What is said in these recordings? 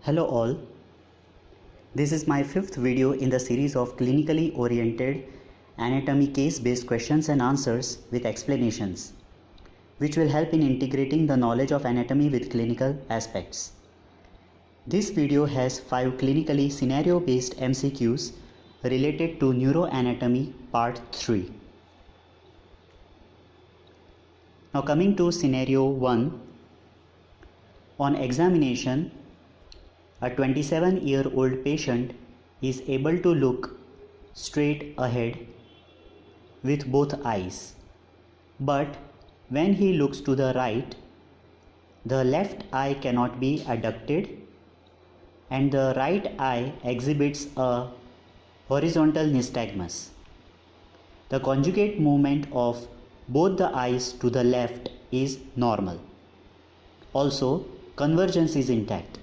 Hello all, this is my fifth video in the series of clinically oriented anatomy case-based questions and answers with explanations, which will help in integrating the knowledge of anatomy with clinical aspects. This video has 5 clinically scenario-based MCQs related to neuroanatomy part 3. Now coming to scenario 1, on examination, a 27-year-old patient is able to look straight ahead with both eyes. But when he looks to the right, the left eye cannot be adducted and the right eye exhibits a horizontal nystagmus. The conjugate movement of both the eyes to the left is normal. Also, convergence is intact.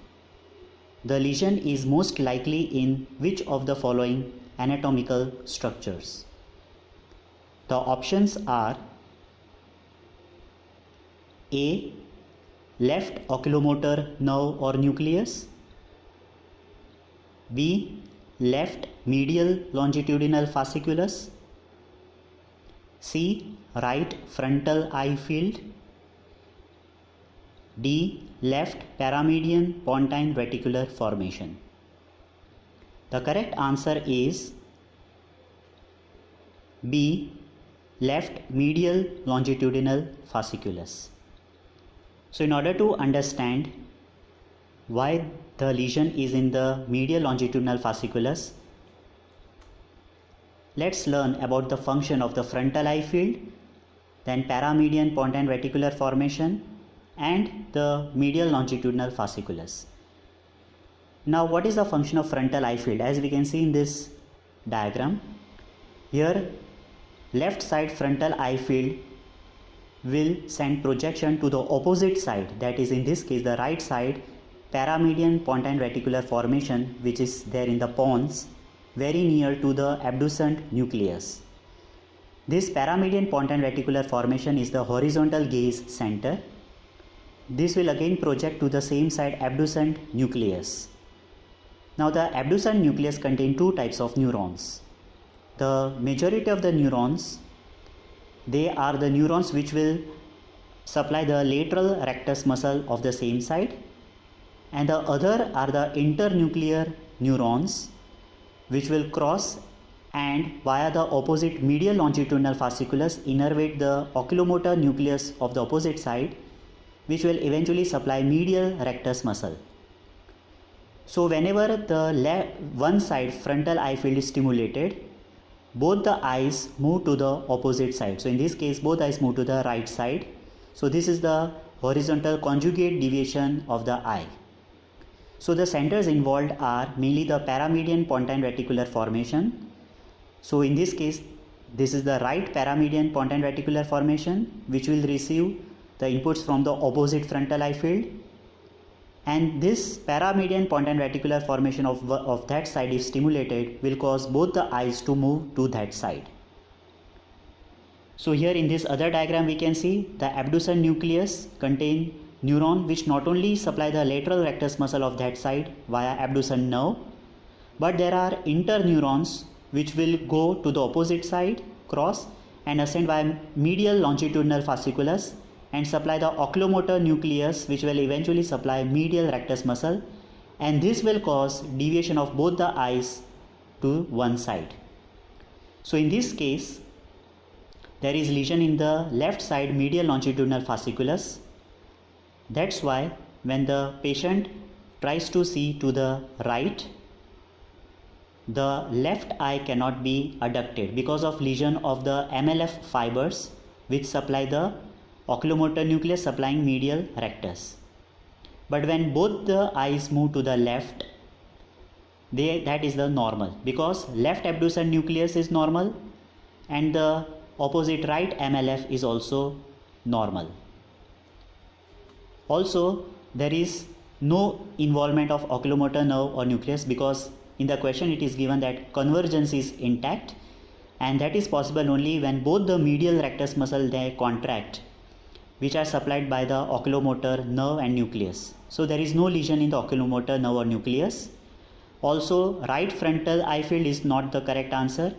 The lesion is most likely in which of the following anatomical structures? The options are A. Left oculomotor nerve or nucleus, B. Left medial longitudinal fasciculus, C. Right frontal eye field, D. Left paramedian pontine reticular formation. The correct answer is B. Left medial longitudinal fasciculus. So in order to understand why the lesion is in the medial longitudinal fasciculus, let's learn about the function of the frontal eye field, then paramedian pontine reticular formation, and the medial longitudinal fasciculus. Now what is the function of frontal eye field? As we can see in this diagram, here left side frontal eye field will send projection to the opposite side, that is in this case the right side paramedian pontine reticular formation, which is there in the pons very near to the abducent nucleus. This paramedian pontine reticular formation is the horizontal gaze center. This will again project to the same side abducent nucleus. Now the abducent nucleus contains two types of neurons. The majority of the neurons, they are the neurons which will supply the lateral rectus muscle of the same side, and the other are the internuclear neurons which will cross and via the opposite medial longitudinal fasciculus innervate the oculomotor nucleus of the opposite side, which will eventually supply medial rectus muscle. So whenever the one side frontal eye field is stimulated, both the eyes move to the opposite side. So in this case both eyes move to the right side. So this is the horizontal conjugate deviation of the eye. So the centers involved are mainly the paramedian pontine reticular formation. So in this case this is the right paramedian pontine reticular formation, which will receive the inputs from the opposite frontal eye field, and this paramedian pontine reticular formation of that side, if stimulated, will cause both the eyes to move to that side. So here in this other diagram we can see the abducent nucleus contain neuron which not only supply the lateral rectus muscle of that side via abducent nerve, but there are interneurons which will go to the opposite side, cross and ascend via medial longitudinal fasciculus and supply the oculomotor nucleus, which will eventually supply medial rectus muscle, and this will cause deviation of both the eyes to one side. So in this case there is lesion in the left side medial longitudinal fasciculus. That's why when the patient tries to see to the right, the left eye cannot be adducted because of lesion of the MLF fibers which supply the oculomotor nucleus supplying medial rectus. But when both the eyes move to the left, that is the normal, because left abducent nucleus is normal and the opposite right MLF is also normal. Also there is no involvement of oculomotor nerve or nucleus, because in the question it is given that convergence is intact, and that is possible only when both the medial rectus muscle they contract which are supplied by the oculomotor nerve and nucleus. So there is no lesion in the oculomotor nerve or nucleus. Also, right frontal eye field is not the correct answer,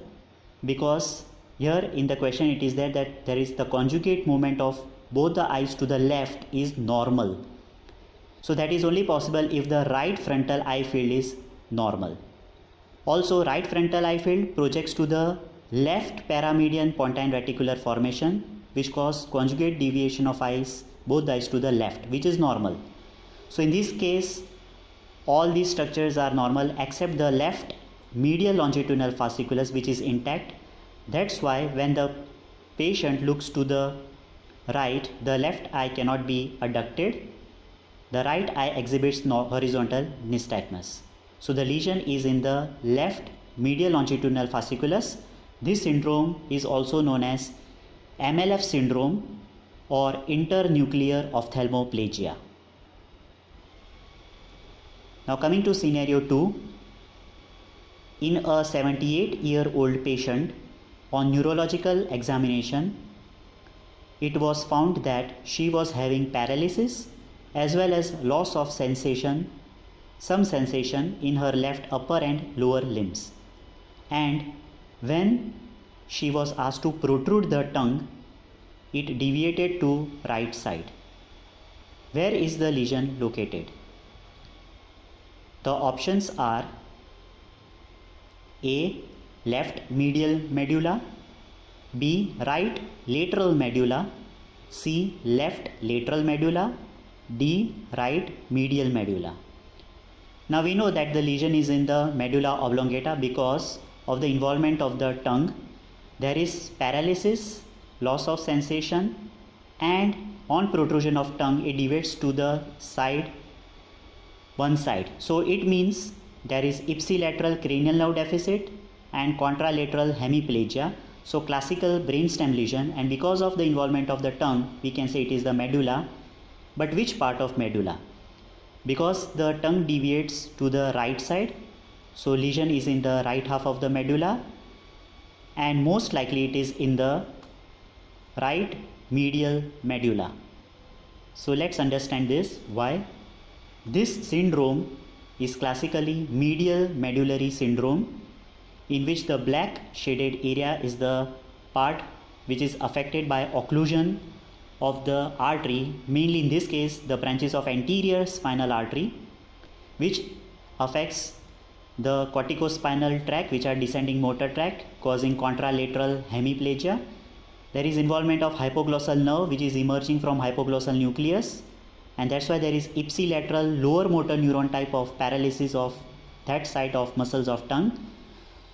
because here in the question it is there that there is the conjugate movement of both the eyes to the left is normal. So that is only possible if the right frontal eye field is normal. Also, right frontal eye field projects to the left paramedian pontine reticular formation, which cause conjugate deviation of eyes, both the eyes to the left, which is normal. So in this case, all these structures are normal except the left medial longitudinal fasciculus, which is intact. That's why when the patient looks to the right, the left eye cannot be adducted. The right eye exhibits horizontal nystagmus. So the lesion is in the left medial longitudinal fasciculus. This syndrome is also known as MLF syndrome or internuclear ophthalmoplegia. Now coming to scenario 2, in a 78-year-old patient, on neurological examination, it was found that she was having paralysis as well as loss of sensation, some sensation in her left upper and lower limbs. And when she was asked to protrude the tongue, it deviated to right side. Where is the lesion located? The options are A. Left medial medulla, B. Right lateral medulla, C. Left lateral medulla, D. Right medial medulla. Now we know that the lesion is in the medulla oblongata because of the involvement of the tongue. There is paralysis, loss of sensation, and on protrusion of tongue it deviates to the side, one side. So it means there is ipsilateral cranial nerve deficit and contralateral hemiplegia. So classical brainstem lesion, and because of the involvement of the tongue we can say it is the medulla. But which part of medulla? Because the tongue deviates to the right side, so lesion is in the right half of the medulla, and most likely it is in the right medial medulla. So let's understand this, why. This syndrome is classically medial medullary syndrome, in which the black shaded area is the part which is affected by occlusion of the artery, mainly in this case the branches of anterior spinal artery, which affects the corticospinal tract, which are descending motor tract, causing contralateral hemiplegia. There is involvement of hypoglossal nerve, which is emerging from hypoglossal nucleus, and that's why there is ipsilateral lower motor neuron type of paralysis of that side of muscles of tongue.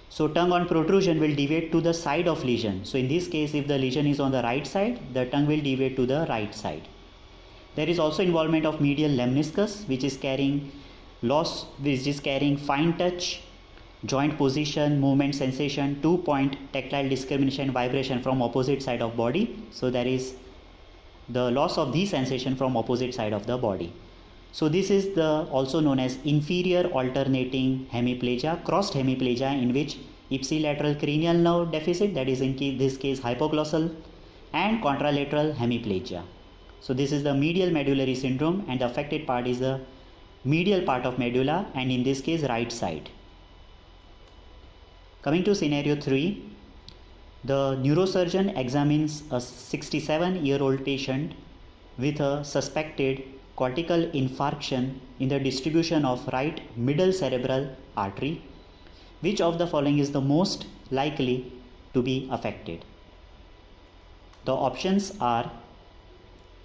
So tongue on protrusion will deviate to the side of lesion. So in this case, if the lesion is on the right side, the tongue will deviate to the right side. There is also involvement of medial lemniscus, which is carrying fine touch, joint position, movement sensation, 2-point tactile discrimination, vibration from opposite side of body. So there is the loss of these sensation from opposite side of the body. So this is the also known as inferior alternating hemiplegia, crossed hemiplegia, in which ipsilateral cranial nerve deficit, that is in this case hypoglossal, and contralateral hemiplegia. So this is the medial medullary syndrome, and the affected part is the medial part of medulla, and in this case right side. Coming to scenario 3, the neurosurgeon examines a 67-year-old patient with a suspected cortical infarction in the distribution of right middle cerebral artery. Which of the following is the most likely to be affected? The options are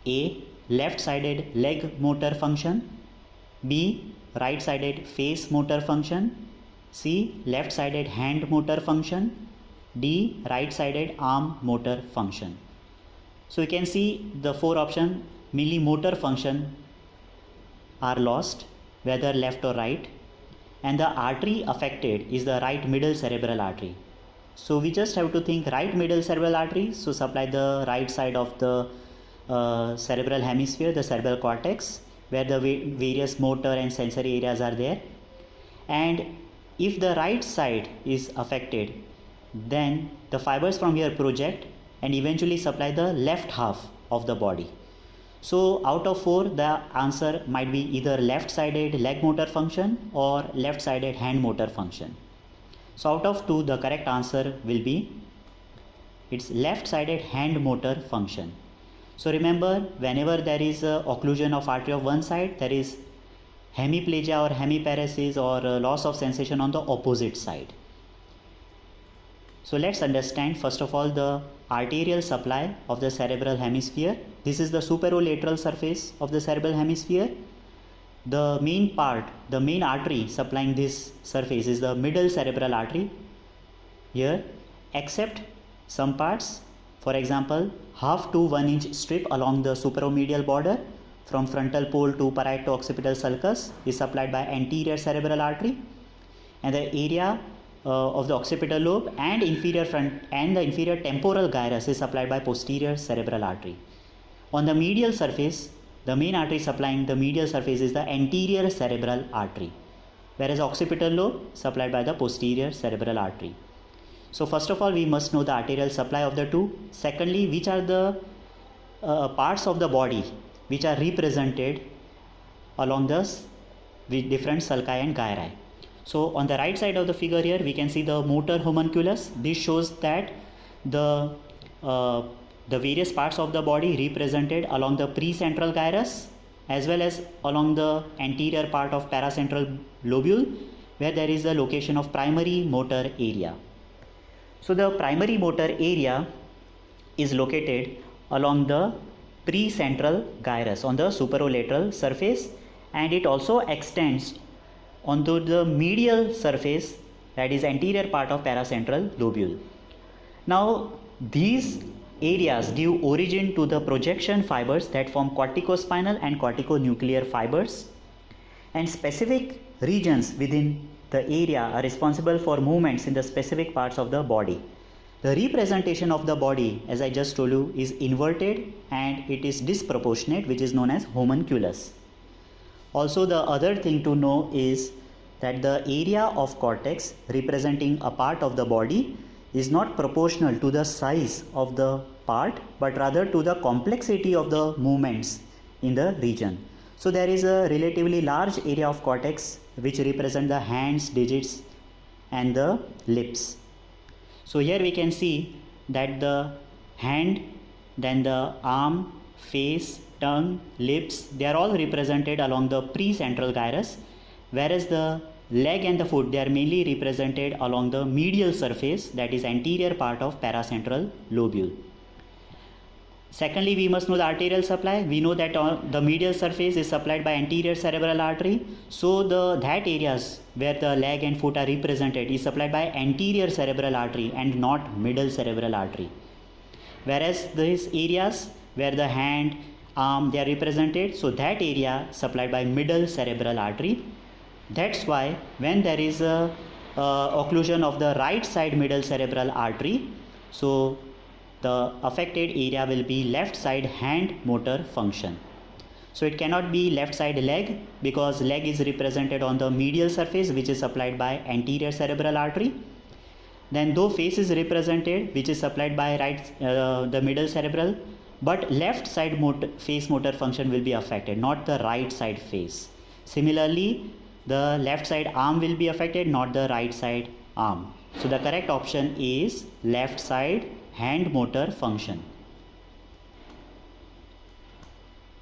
A. Left-sided leg motor function, B. Right-sided face motor function, C. Left-sided hand motor function, D. Right-sided arm motor function. So you can see the four options, mainly motor function are lost, whether left or right, and the artery affected is the right middle cerebral artery. So we just have to think right middle cerebral artery, so supply the right side of the cerebral hemisphere, the cerebral cortex, where the various motor and sensory areas are there. And if the right side is affected, then the fibers from here project and eventually supply the left half of the body. So out of 4, the answer might be either left-sided leg motor function or left-sided hand motor function. So out of 2, the correct answer will be it's left-sided hand motor function. So remember, whenever there is a occlusion of artery of one side, there is hemiplegia or hemiparesis or loss of sensation on the opposite side. So let's understand first of all the arterial supply of the cerebral hemisphere. This is the superolateral surface of the cerebral hemisphere. The main part, the main artery supplying this surface is the middle cerebral artery here, except some parts, for example, half to 1 inch strip along the supromedial border from frontal pole to parieto-occipital sulcus is supplied by anterior cerebral artery, and the area of the occipital lobe and inferior front and the inferior temporal gyrus is supplied by posterior cerebral artery. On the medial surface, the main artery supplying the medial surface is the anterior cerebral artery, whereas occipital lobe supplied by the posterior cerebral artery. So first of all, we must know the arterial supply of the two. Secondly, which are the parts of the body which are represented along the different sulci and gyri. So on the right side of the figure here, we can see the motor homunculus. This shows that the various parts of the body represented along the precentral gyrus as well as along the anterior part of paracentral lobule, where there is a location of primary motor area. So the primary motor area is located along the precentral gyrus on the superolateral surface, and it also extends onto the medial surface, that is anterior part of paracentral lobule. Now these areas give origin to the projection fibers that form corticospinal and corticonuclear fibers, and specific regions within the area are responsible for movements in the specific parts of the body. The representation of the body, as I just told you, is inverted and it is disproportionate, which is known as homunculus. Also, the other thing to know is that the area of cortex representing a part of the body is not proportional to the size of the part, but rather to the complexity of the movements in the region. So there is a relatively large area of cortex which represent the hands, digits and the lips. So here we can see that the hand, then the arm, face, tongue, lips, they are all represented along the precentral gyrus, whereas the leg and the foot, they are mainly represented along the medial surface, that is anterior part of paracentral lobule. Secondly, we must know the arterial supply. We know that the medial surface is supplied by anterior cerebral artery. So that areas where the leg and foot are represented is supplied by anterior cerebral artery and not middle cerebral artery. Whereas these areas where the hand, arm, they are represented, so that area supplied by middle cerebral artery. That's why when there is a occlusion of the right side middle cerebral artery, so the affected area will be left side hand motor function. So it cannot be left side leg, because leg is represented on the medial surface which is supplied by anterior cerebral artery. Then though face is represented which is supplied by the middle cerebral, but left side face motor function will be affected, not the right side face. Similarly, the left side arm will be affected, not the right side arm. So the correct option is left side hand motor function.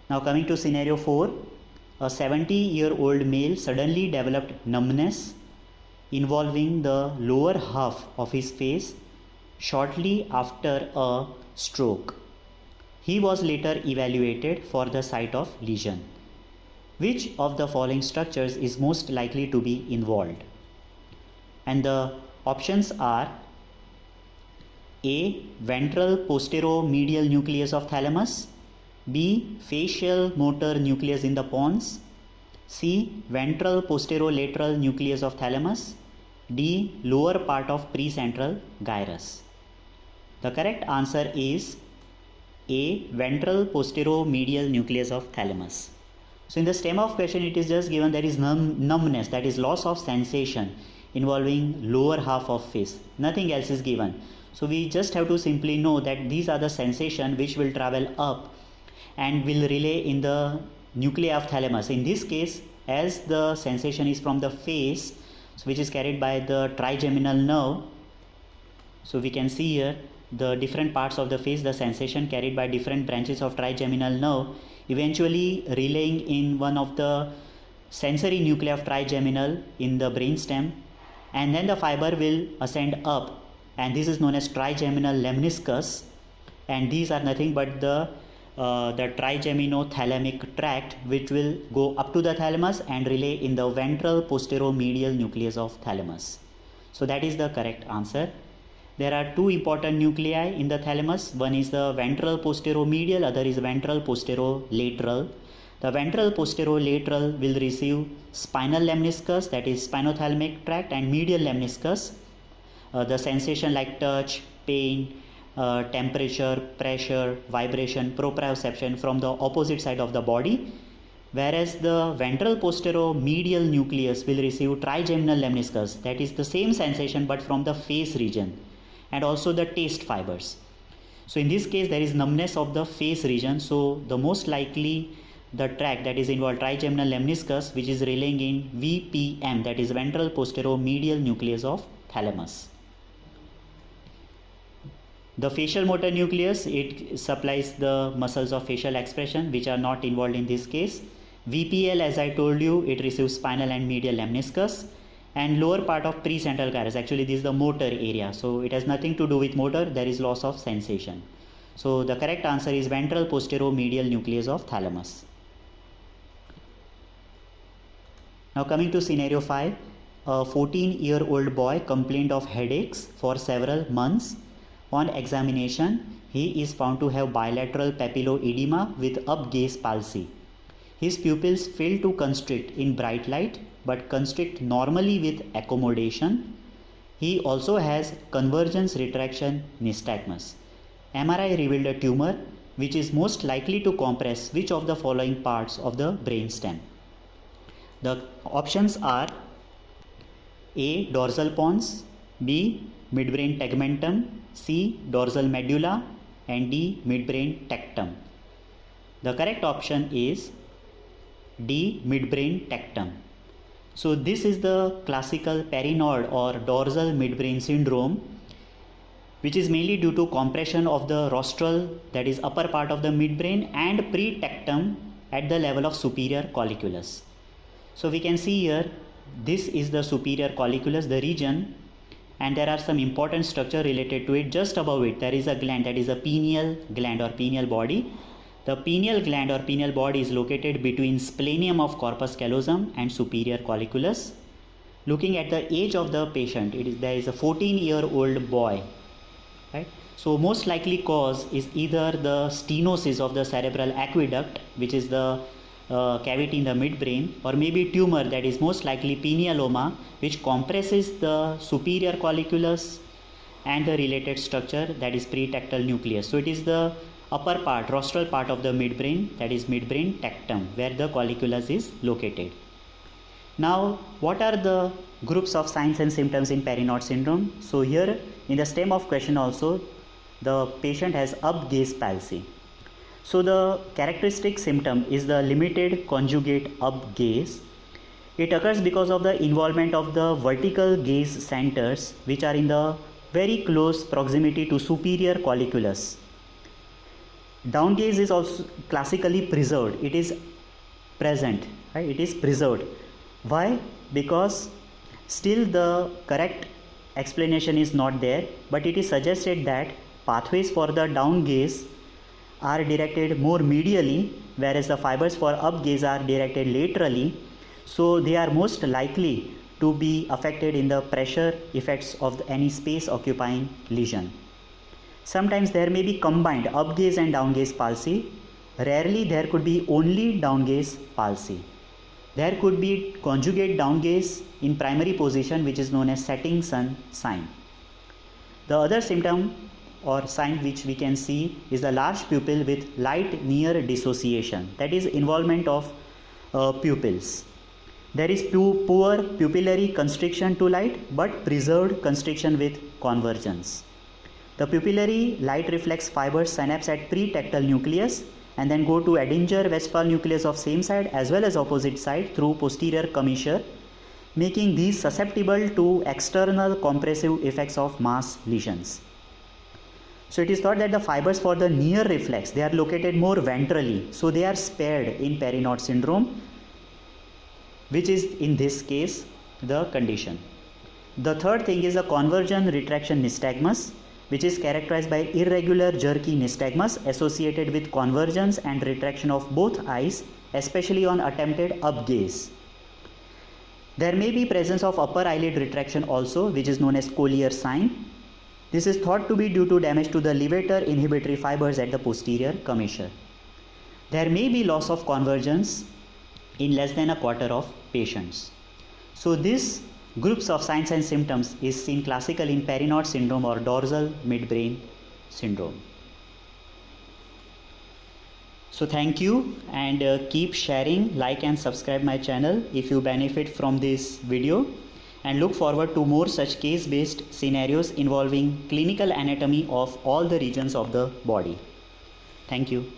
Now coming to scenario 4, a 70-year-old male suddenly developed numbness involving the lower half of his face shortly after a stroke. He was later evaluated for the site of lesion. Which of the following structures is most likely to be involved? And the options are: A. Ventral posteromedial nucleus of thalamus, B. Facial motor nucleus in the pons, C. Ventral posterolateral nucleus of thalamus, D. Lower part of precentral gyrus. The correct answer is A. Ventral posteromedial nucleus of thalamus. So in the stem of question it is just given there is numbness, that is loss of sensation involving lower half of face. Nothing else is given. So we just have to simply know that these are the sensation which will travel up and will relay in the nuclei of thalamus. In this case, as the sensation is from the face, which is carried by the trigeminal nerve, so we can see here the different parts of the face, the sensation carried by different branches of trigeminal nerve, eventually relaying in one of the sensory nuclei of trigeminal in the brainstem, and then the fiber will ascend up, and this is known as trigeminal lemniscus, and these are nothing but the trigeminothalamic tract, which will go up to the thalamus and relay in the ventral posteromedial nucleus of thalamus. So that is the correct answer. There are two important nuclei in the thalamus. One is the ventral posteromedial, other is ventral posterolateral. The ventral posterolateral will receive spinal lemniscus, that is spinothalamic tract, and medial lemniscus, the sensation like touch, pain, temperature, pressure, vibration, proprioception from the opposite side of the body, whereas the ventral posteromedial nucleus will receive trigeminal lemniscus, that is the same sensation but from the face region, and also the taste fibers. So in this case there is numbness of the face region, so the most likely the tract that is involved trigeminal lemniscus, which is relaying in VPM, that is ventral posteromedial nucleus of thalamus. The facial motor nucleus, it supplies the muscles of facial expression which are not involved in this case. VPL, as I told you, it receives spinal and medial lemniscus, and lower part of precentral gyrus, actually this is the motor area, so it has nothing to do with motor, there is loss of sensation. So the correct answer is ventral posteromedial nucleus of thalamus. Now coming to scenario 5, a 14-year-old boy complained of headaches for several months. On examination, he is found to have bilateral papilloedema with up-gaze palsy. His pupils fail to constrict in bright light but constrict normally with accommodation. He also has convergence retraction nystagmus. MRI revealed a tumor which is most likely to compress which of the following parts of the brainstem? The options are A. Dorsal pons, B. Midbrain tegmentum, C. Dorsal medulla, and D. Midbrain tectum. The correct option is D. Midbrain tectum. So this is the classical perinode or dorsal midbrain syndrome, which is mainly due to compression of the rostral, that is upper part of the midbrain, and pretectum at the level of superior colliculus. So we can see here, this is the superior colliculus, the region, and there are some important structure related to it. Just above it there is a gland, that is a pineal gland or pineal body. The pineal gland or pineal body is located between splenium of corpus callosum and superior colliculus. Looking at the age of the patient, there is a 14-year-old boy, right? So most likely cause is either the stenosis of the cerebral aqueduct, which is the cavity in the midbrain, or maybe tumor, that is most likely pinealoma, which compresses the superior colliculus and the related structure, that is pretectal nucleus. So it is the upper part, rostral part of the midbrain, that is midbrain tectum, where the colliculus is located. Now what are the groups of signs and symptoms in perinode syndrome? So here in the stem of question also, the patient has up-gaze palsy. So the characteristic symptom is the limited conjugate up gaze. It occurs because of the involvement of the vertical gaze centers, which are in the very close proximity to superior colliculus. Down gaze is also classically preserved. It is present, right? It is preserved. Why? Because still the correct explanation is not there, but it is suggested that pathways for the down gaze are directed more medially, whereas the fibers for up gaze are directed laterally, so they are most likely to be affected in the pressure effects of any space occupying lesion. Sometimes there may be combined up gaze and down gaze palsy. Rarely there could be only down gaze palsy. There could be conjugate down gaze in primary position, which is known as setting sun sign. The other symptom or sign which we can see is the large pupil with light near dissociation, that is involvement of pupils. There is poor pupillary constriction to light but preserved constriction with convergence. The pupillary light reflex fibers synapse at pretectal nucleus and then go to Edinger-Westphal nucleus of same side as well as opposite side through posterior commissure, making these susceptible to external compressive effects of mass lesions. So it is thought that the fibers for the near reflex, they are located more ventrally, so they are spared in Perinaud syndrome, which is in this case the condition. The third thing is a convergent retraction nystagmus, which is characterized by irregular jerky nystagmus associated with convergence and retraction of both eyes, especially on attempted up gaze. There may be presence of upper eyelid retraction also, which is known as Collier sign. This is thought to be due to damage to the levator inhibitory fibers at the posterior commissure. There may be loss of convergence in less than a quarter of patients. So this groups of signs and symptoms is seen classical in Perinaud syndrome or dorsal midbrain syndrome. So thank you, and keep sharing, like and subscribe my channel if you benefit from this video, and look forward to more such case-based scenarios involving clinical anatomy of all the regions of the body. Thank you.